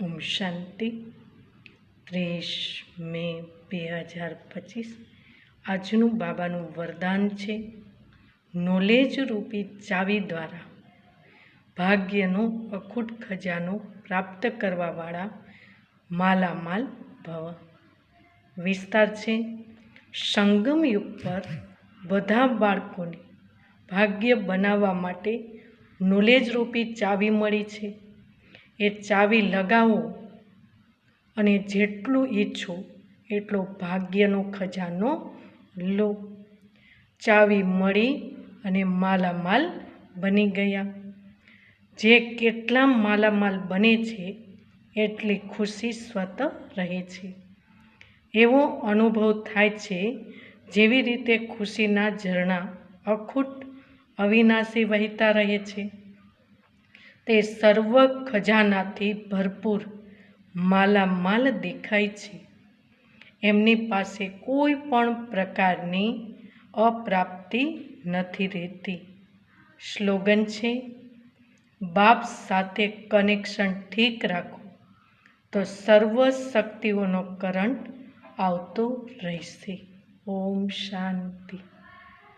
ઓમ શાંતિ 30 મે 2025 આજનું બાબાનું વરદાન છે. નોલેજ રૂપી ચાવી દ્વારા ભાગ્યનો અખૂટ ખજાનો પ્રાપ્ત કરવાવાળા માલામાલ ભવ. વિસ્તાર છે. સંગમ યુગ પર બધા બાળકોને ભાગ્ય બનાવવા માટે નોલેજ રૂપી ચાવી મળી છે. એ ચાવી લગાવો અને જેટલું ઈચ્છો એટલો ભાગ્યનો ખજાનો લો. ચાવી મળી અને માલામાલ બની ગયા. જે કેટલા માલામાલ બને છે એટલી ખુશી સ્વત રહે છે. એવો અનુભવ થાય છે જેવી રીતે ખુશીના ઝરણા અખૂટ અવિનાશી વહેતા રહે છે. તે સર્વ ખજાનાથી ભરપૂર માલામાલ દેખાય છે. એમની પાસે કોઈ પણ પ્રકારની અપ્રાપ્તિ નથી રહેતી. સ્લોગન છે, બાપ સાથે કનેક્શન ઠીક રાખો તો સર્વ શક્તિઓનો કરંટ આવતો રહેશે. ઓમ શાંતિ.